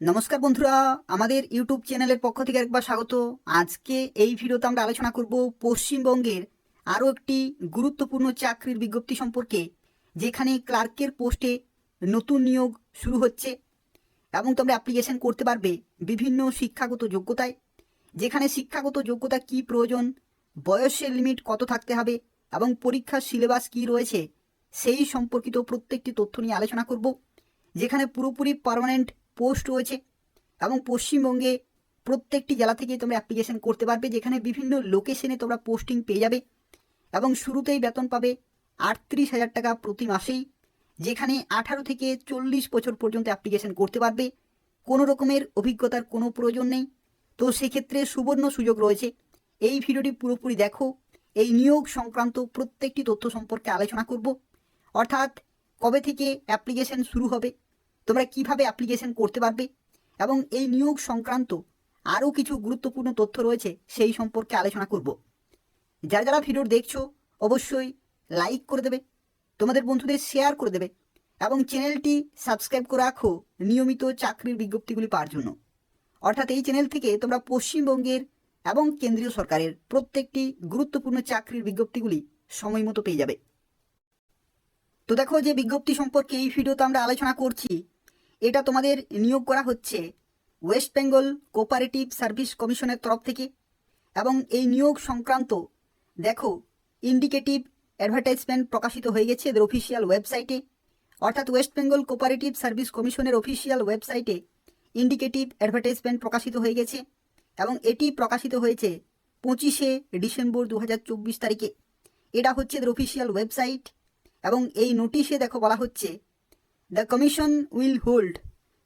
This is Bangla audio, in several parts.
নমস্কার বন্ধুরা, আমাদের ইউটিউব চ্যানেলের পক্ষ থেকে একবার স্বাগত। আজকে এই ভিডিওতে আমরা আলোচনা করব পশ্চিমবঙ্গের আরও একটি গুরুত্বপূর্ণ চাকরির বিজ্ঞপ্তি সম্পর্কে, যেখানে ক্লার্কের পোস্টে নতুন নিয়োগ শুরু হচ্ছে এবং তোমরা অ্যাপ্লিকেশন করতে পারবে বিভিন্ন শিক্ষাগত যোগ্যতায়। যেখানে শিক্ষাগত যোগ্যতা কি প্রয়োজন, বয়সের লিমিট কত থাকতে হবে এবং পরীক্ষার সিলেবাস কি রয়েছে সেই সম্পর্কিত প্রত্যেকটি তথ্য নিয়ে আলোচনা করব। যেখানে পুরোপুরি পার্মানেন্ট পোস্ট রয়েছে এবং পশ্চিমবঙ্গে প্রত্যেকটি জেলা থেকে তোমরা অ্যাপ্লিকেশন করতে পারবে, যেখানে বিভিন্ন লোকেশনে তোমরা পোস্টিং পেয়ে যাবে এবং শুরুতেই বেতন পাবে 38,000 টাকা প্রতি মাসেই। যেখানে 18 থেকে 40 বছর পর্যন্ত অ্যাপ্লিকেশন করতে পারবে, কোনো রকমের অভিজ্ঞতার কোনো প্রয়োজন নেই। তো সেক্ষেত্রে সুবর্ণ সুযোগ রয়েছে। এই ভিডিওটি পুরোপুরি দেখো, এই নিয়োগ সংক্রান্ত প্রত্যেকটি তথ্য সম্পর্কে আলোচনা করব। অর্থাৎ কবে থেকে অ্যাপ্লিকেশন শুরু হবে, তোমরা কিভাবে অ্যাপ্লিকেশন করতে পারবে এবং এই নিয়োগ সংক্রান্ত আরও কিছু গুরুত্বপূর্ণ তথ্য রয়েছে সেই সম্পর্কে আলোচনা করব। যারা যারা ভিডিও দেখছো অবশ্যই লাইক করে দেবে, তোমাদের বন্ধুদের শেয়ার করে দেবে এবং চ্যানেলটি সাবস্ক্রাইব করে রাখো নিয়মিত চাকরির বিজ্ঞপ্তিগুলি পাওয়ার জন্য। অর্থাৎ এই চ্যানেল থেকে তোমরা পশ্চিমবঙ্গের এবং কেন্দ্রীয় সরকারের প্রত্যেকটি গুরুত্বপূর্ণ চাকরির বিজ্ঞপ্তিগুলি সময় মতো পেয়ে যাবে। তো দেখো, যে বিজ্ঞপ্তি সম্পর্কে এই ভিডিওতে আমরা আলোচনা করছি, এটা তোমাদের নিয়োগ করা হচ্ছে ওয়েস্ট বেঙ্গল কোঅপারেটিভ সার্ভিস কমিশনের তরফ থেকে। এবং এই নিয়োগ সংক্রান্ত দেখো ইন্ডিকেটিভ অ্যাডভার্টাইজমেন্ট প্রকাশিত হয়ে গেছে এদের অফিসিয়াল ওয়েবসাইটে। অর্থাৎ ওয়েস্ট বেঙ্গল কোঅপারেটিভ সার্ভিস কমিশনের অফিসিয়াল ওয়েবসাইটে ইন্ডিকেটিভ অ্যাডভার্টাইজমেন্ট প্রকাশিত হয়ে গেছে এবং এটি প্রকাশিত হয়েছে 25শে ডিসেম্বর 2024 তারিখে। এটা হচ্ছে এদের অফিসিয়াল ওয়েবসাইট এবং এই নোটিশে দেখো বলা হচ্ছে, the commission will hold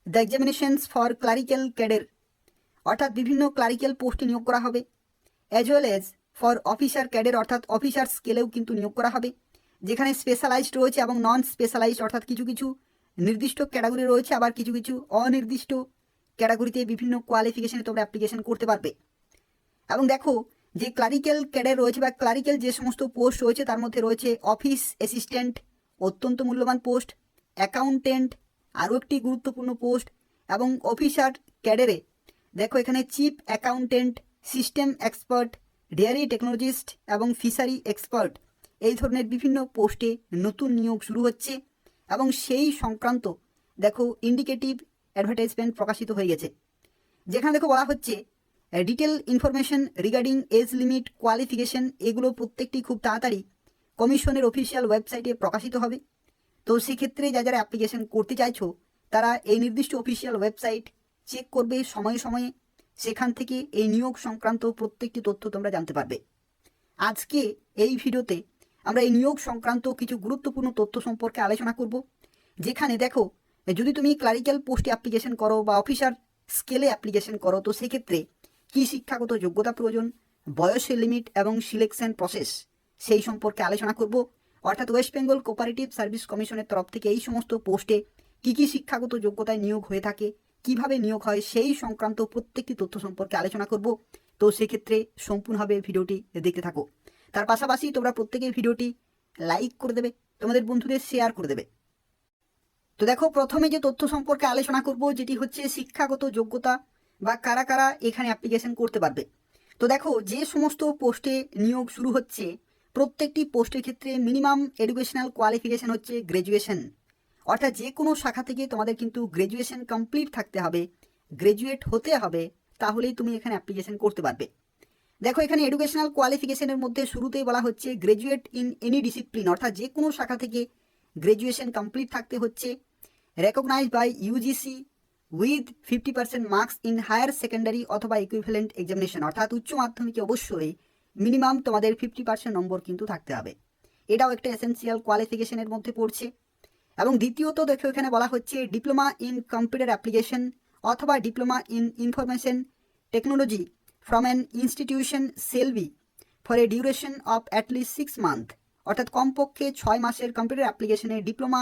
the examinations for clerical cadre. অর্থাৎ বিভিন্ন ক্লারিক্যাল পোস্টে নিয়োগ করা হবে, as well as for officer cadre, অর্থাৎ অফিসার স্কেলেও কিন্তু নিয়োগ করা হবে। যেখানে স্পেশালাইজড রয়েছে এবং নন স্পেশালাইজড, অর্থাৎ কিছু কিছু নির্দিষ্ট ক্যাটাগরি রয়েছে, আবার কিছু কিছু অনির্দিষ্ট ক্যাটাগরিতে বিভিন্ন কোয়ালিফিকেশনে তোমরা অ্যাপ্লিকেশন করতে পারবে। এবং দেখো, যে ক্লারিক্যাল ক্যাডার রয়েছে বা ক্লারিক্যাল যে সমস্ত পোস্ট রয়েছে তার মধ্যে রয়েছে অফিস অ্যাসিস্ট্যান্ট, অত্যন্ত মূল্যবান পোস্ট, অ্যাকাউন্টেন্ট আরও একটি গুরুত্বপূর্ণ পোস্ট, এবং অফিসার ক্যাডারে দেখো এখানে chief accountant, system expert, dairy technologist এবং ফিশারি এক্সপার্ট, এই ধরনের বিভিন্ন পোস্টে নতুন নিয়োগ শুরু হচ্ছে। এবং সেই সংক্রান্ত দেখো ইন্ডিকেটিভ অ্যাডভার্টাইজমেন্ট প্রকাশিত হয়ে গেছে, যেখানে দেখো বলা হচ্ছে detail information regarding age limit, qualification, এগুলো প্রত্যেকটি খুব তাড়াতাড়ি কমিশনের অফিসিয়াল ওয়েবসাইটে প্রকাশিত হবে। তো সেক্ষেত্রে যারা অ্যাপ্লিকেশন করতে চাইছো তারা এই নির্দিষ্ট অফিসিয়াল ওয়েবসাইট চেক করবে সময়ে সময়ে, সেখান থেকে এই নিয়োগ সংক্রান্ত প্রত্যেকটি তথ্য তোমরা জানতে পারবে। আজকে এই ভিডিওতে আমরা এই নিয়োগ সংক্রান্ত কিছু গুরুত্বপূর্ণ তথ্য সম্পর্কে আলোচনা করব। যেখানে দেখো, যদি তুমি ক্লারিক্যাল পোস্টে অ্যাপ্লিকেশন করো বা অফিসার স্কেলে অ্যাপ্লিকেশন করো, তো সেক্ষেত্রে কী শিক্ষাগত যোগ্যতা প্রয়োজন, বয়সের লিমিট এবং সিলেকশন প্রসেস সেই সম্পর্কে আলোচনা করব। অর্থাৎ ওয়েস্ট বেঙ্গল কোঅপারেটিভ সার্ভিস কমিশনের তরফ থেকে এই সমস্ত পোস্টে কী কী শিক্ষাগত যোগ্যতায় নিয়োগ হয়ে থাকে, কিভাবে নিয়োগ হয় সেই সংক্রান্ত প্রত্যেকটি তথ্য সম্পর্কে আলোচনা করব। তো সেক্ষেত্রে সম্পূর্ণভাবে ভিডিওটি দেখতে থাকো। তার পাশাপাশি তোমরা প্রত্যেকেই ভিডিওটি লাইক করে দেবে, তোমাদের বন্ধুদের শেয়ার করে দেবে। তো দেখো, প্রথমে যে তথ্য সম্পর্কে আলোচনা করব যেটি হচ্ছে শিক্ষাগত যোগ্যতা বা কারা কারা এখানে অ্যাপ্লিকেশন করতে পারবে। তো দেখো, যে সমস্ত পোস্টে নিয়োগ শুরু হচ্ছে প্রত্যেকটি পোস্টের ক্ষেত্রে মিনিমাম এডুকেশনাল কোয়ালিফিকেশন হচ্ছে গ্র্যাজুয়েশন। অর্থাৎ যে কোনো শাখা থেকে তোমাদের কিন্তু গ্র্যাজুয়েশন কমপ্লিট থাকতে হবে, গ্র্যাজুয়েট হতে হবে, তাহলেই তুমি এখানে অ্যাপ্লিকেশন করতে পারবে। দেখো, এখানে এডুকেশনাল কোয়ালিফিকেশনের মধ্যে শুরুতেই বলা হচ্ছে গ্র্যাজুয়েট ইন এনি ডিসিপ্লিন, অর্থাৎ যে কোনো শাখা থেকে গ্র্যাজুয়েশন কমপ্লিট থাকতে হচ্ছে, recognised by UGC with 50% marks in higher secondary অথবা ইকুইভ্যালেন্ট এক্সামিনেশন, অর্থাৎ উচ্চ মাধ্যমিকে অবশ্যই মিনিমাম তোমাদের 50% নম্বর কিন্তু থাকতে হবে। এটাও একটা এসেন্সিয়াল কোয়ালিফিকেশনের মধ্যে পড়ছে। এবং দ্বিতীয়ত দেখো, এখানে বলা হচ্ছে ডিপ্লোমা ইন কম্পিউটার অ্যাপ্লিকেশন অথবা diploma in information technology from an institution shall be for a duration of at least 6 month, অর্থাৎ কমপক্ষে 6 মাসের কম্পিউটার অ্যাপ্লিকেশনে ডিপ্লোমা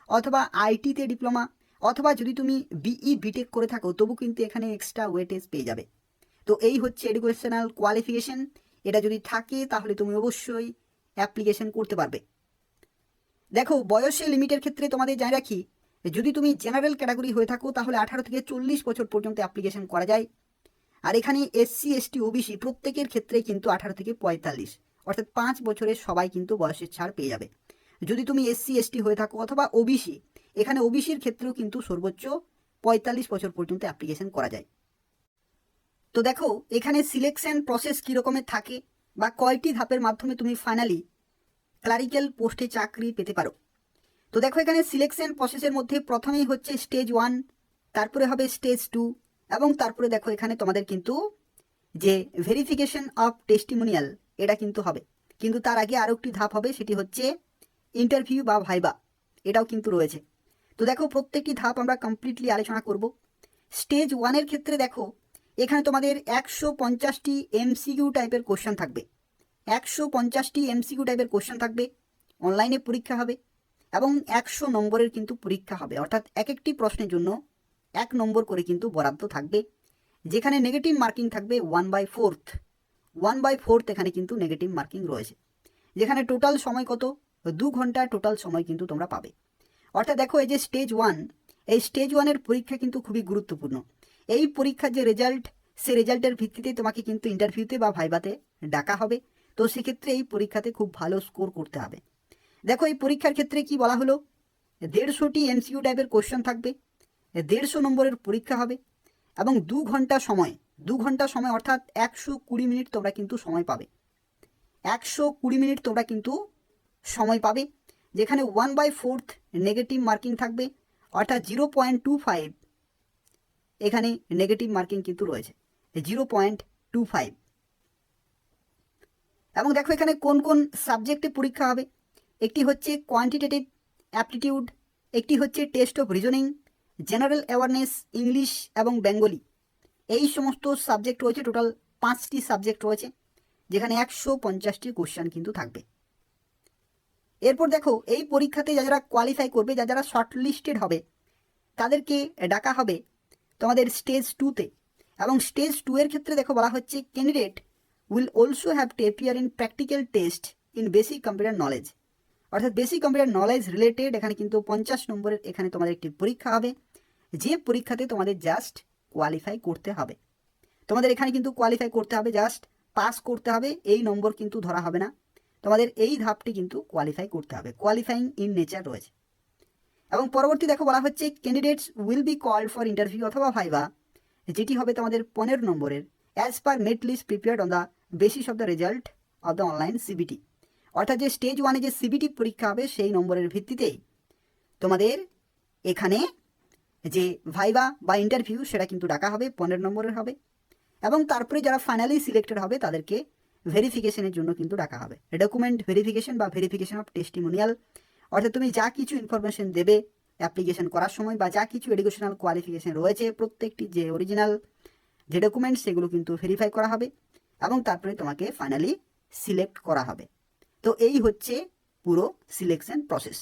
অথবা আইটিতে ডিপ্লোমা, অথবা যদি তুমি বিই বিটেক করে থাকো তবু কিন্তু এখানে এক্সট্রা ওয়েটেজ পেয়ে যাবে। তো এই হচ্ছে এডুকেশনাল কোয়ালিফিকেশন, এটা যদি থাকে তাহলে তুমি অবশ্যই অ্যাপ্লিকেশন করতে পারবে। দেখো, বয়সের লিমিটের ক্ষেত্রে তোমাদের জানিয়ে রাখি, যদি তুমি জেনারেল ক্যাটাগরি হয়ে থাকো তাহলে 18 থেকে 40 বছর পর্যন্ত অ্যাপ্লিকেশন করা যায়। আর এখানে এসসি এসটি ওবিসি প্রত্যেকের ক্ষেত্রে কিন্তু 18 থেকে 45, অর্থাৎ 5 বছরের সবাই কিন্তু বয়সের ছাড় পেয়ে যাবে। যদি তুমি এসসি এসটি হয়ে থাকো অথবা ওবিসি, এখানে ওবিসির ক্ষেত্রেও কিন্তু সর্বোচ্চ 45 বছর পর্যন্ত অ্যাপ্লিকেশন করা যায়। তো দেখো এখানে সিলেকশন প্রসেস কীরকমের থাকে বা কয়টি ধাপের মাধ্যমে তুমি ফাইনালি ক্লারিক্যাল পোস্টে চাকরি পেতে পারো। তো দেখো এখানে সিলেকশন প্রসেসের মধ্যে প্রথমেই হচ্ছে স্টেজ 1, তারপরে হবে স্টেজ 2, এবং তারপরে দেখো এখানে তোমাদের কিন্তু যে ভেরিফিকেশন অফ টেস্টিমোনিয়াল এটা কিন্তু হবে। কিন্তু তার আগে আরও একটি ধাপ হবে, সেটি হচ্ছে ইন্টারভিউ বা ভাইবা, এটাও কিন্তু রয়েছে। তো দেখো প্রত্যেকটি ধাপ আমরা কমপ্লিটলি আলোচনা করব। স্টেজ 1-এর ক্ষেত্রে দেখো এখানে তোমাদের 150টি এমসিকিউ টাইপের কোশ্চেন থাকবে। 150টি এমসিকিউ টাইপের কোশ্চেন থাকবে, অনলাইনে পরীক্ষা হবে এবং 100 নম্বরের কিন্তু পরীক্ষা হবে, অর্থাৎ এক একটি প্রশ্নের জন্য 1 নম্বর করে কিন্তু বরাদ্দ থাকবে, যেখানে নেগেটিভ মার্কিং থাকবে 1/4 এখানে কিন্তু নেগেটিভ মার্কিং রয়েছে। যেখানে টোটাল সময় কত, 2 ঘন্টা টোটাল সময় কিন্তু তোমরা পাবে। অর্থাৎ দেখো এই যে স্টেজ 1, এই স্টেজ 1-এর পরীক্ষা কিন্তু খুবই গুরুত্বপূর্ণ। এই পরীক্ষার যে রেজাল্ট, সেই রেজাল্টের ভিত্তিতে তোমাকে কিন্তু ইন্টারভিউতে বা ভাইভাতে ডাকা হবে। তো সেক্ষেত্রে এই পরীক্ষাতে খুব ভালো স্কোর করতে হবে। দেখো এই পরীক্ষার ক্ষেত্রে কি বলা হলো, 150টি এমসিকিউ টাইপের কোশ্চেন থাকবে, 150 নম্বরের পরীক্ষা হবে এবং 2 ঘন্টা সময় অর্থাৎ 120 মিনিট তোমরা কিন্তু সময় পাবে। 120 মিনিট তোমরা কিন্তু সময় পাবে, যেখানে 1/4 নেগেটিভ মার্কিং থাকবে, অর্থাৎ 0.25 এখানে নেগেটিভ মার্কিং কিন্তু রয়েছে 0.25। এবং দেখো এখানে কোন কোন সাবজেক্টে পরীক্ষা হবে, একটি হচ্ছে কোয়ান্টিটেটিভ অ্যাপটিটিউড, একটি হচ্ছে test of reasoning, general awareness, English এবং বেঙ্গলি, এই সমস্ত সাবজেক্ট রয়েছে। টোটাল 5টি সাবজেক্ট রয়েছে, যেখানে 150টি কোশ্চেন কিন্তু থাকবে। এরপর দেখো এই পরীক্ষাতে যারা কোয়ালিফাই করবে, যারা শর্টলিস্টেড হবে, তাদেরকে ডাকা হবে তোমাদের স্টেজ 2-তে। এবং স্টেজ 2-এর ক্ষেত্রে দেখো বলা হচ্ছে candidate will also have to appear in practical test in basic computer knowledge, অর্থাৎ বেসিক কম্পিউটার নলেজ রিলেটেড এখানে কিন্তু 50 নম্বরের এখানে তোমাদের একটি পরীক্ষা হবে, যে পরীক্ষাতে তোমাদের জাস্ট কোয়ালিফাই করতে হবে। তোমাদের এখানে কিন্তু কোয়ালিফাই করতে হবে, জাস্ট পাস করতে হবে, এই নম্বর কিন্তু ধরা হবে না। তোমাদের এই ধাপটি কিন্তু কোয়ালিফাই করতে হবে, কোয়ালিফাইং ইন নেচার রয়েছে। এবং পরবর্তী দেখো বলা হচ্ছে candidates will be called for interview অথবা ভাইভা, যেটি হবে তোমাদের 15 নম্বরের, as per merit list prepared on the basis of the result of the online CBT. অর্থাৎ যে স্টেজ 1-এ যে সিবিটি পরীক্ষা হবে সেই নম্বরের ভিত্তিতেই তোমাদের এখানে যে ভাইভা বা ইন্টারভিউ সেটা কিন্তু ডাকা হবে, 15 নম্বরের হবে। এবং তারপরে যারা ফাইনালি সিলেক্টেড হবে তাদেরকে ভেরিফিকেশনের জন্য কিন্তু ডাকা হবে, ডকুমেন্ট ভেরিফিকেশন বা ভেরিফিকেশন অফ টেস্টিমোনিয়াল। অর্থাৎ তুমি যা কিছু ইনফরমেশন দেবে অ্যাপ্লিকেশন করার সময় বা যা কিছু এডুকেশনাল কোয়ালিফিকেশন রয়েছে, প্রত্যেকটি যে অরিজিনাল যে ডকুমেন্টস সেগুলো কিন্তু ভেরিফাই করা হবে এবং তারপরে তোমাকে ফাইনালি সিলেক্ট করা হবে। তো এই হচ্ছে পুরো সিলেকশন প্রসেস।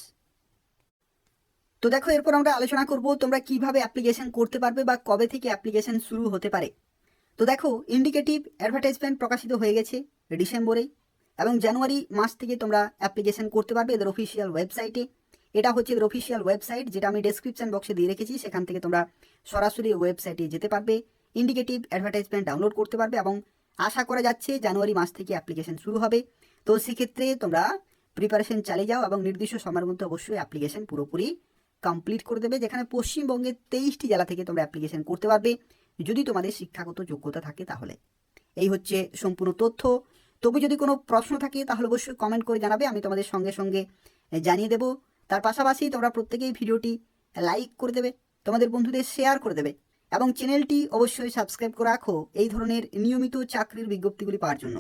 তো দেখো এরপর আমরা আলোচনা করব তোমরা কিভাবে অ্যাপ্লিকেশন করতে পারবে বা কবে থেকে অ্যাপ্লিকেশন শুরু হতে পারে। তো দেখো ইন্ডিকেটিভ অ্যাডভার্টাইজমেন্ট প্রকাশিত হয়ে গেছে ডিসেম্বরেই, এবং জানুয়ারি মাস থেকে তোমরা অ্যাপ্লিকেশন করতে পারবে এদের অফিসিয়াল ওয়েবসাইটে। এটা হচ্ছে এদের অফিসিয়াল ওয়েবসাইট, যেটা আমি ডেসক্রিপশন বক্সে দিয়ে রেখেছি, সেখান থেকে তোমরা সরাসরি ওয়েবসাইটে যেতে পারবে, ইন্ডিকেটিভ অ্যাডভার্টাইজমেন্ট ডাউনলোড করতে পারবে এবং আশা করা যাচ্ছে জানুয়ারি মাস থেকে অ্যাপ্লিকেশন শুরু হবে। তো সেক্ষেত্রে তোমরা প্রিপারেশন চালিয়ে যাও এবং নির্দিষ্ট সময়ের মধ্যে অবশ্যই অ্যাপ্লিকেশন পুরোপুরি কমপ্লিট করে দেবে, যেখানে পশ্চিমবঙ্গের 23টি জেলা থেকে তোমরা অ্যাপ্লিকেশন করতে পারবে যদি তোমাদের শিক্ষাগত যোগ্যতা থাকে তাহলে। এই হচ্ছে সম্পূর্ণ তথ্য। তবু যদি কোনো প্রশ্ন থাকে তাহলে অবশ্যই কমেন্ট করে জানাবে, আমি তোমাদের সঙ্গে সঙ্গে জানিয়ে দেব। তার পাশাপাশি তোমরা প্রত্যেকেই ভিডিওটি লাইক করে দেবে, তোমাদের বন্ধুদের শেয়ার করে দেবে এবং চ্যানেলটি অবশ্যই সাবস্ক্রাইব করে রাখো এই ধরনের নিয়মিত চাকরির বিজ্ঞপ্তিগুলি পাওয়ার জন্য।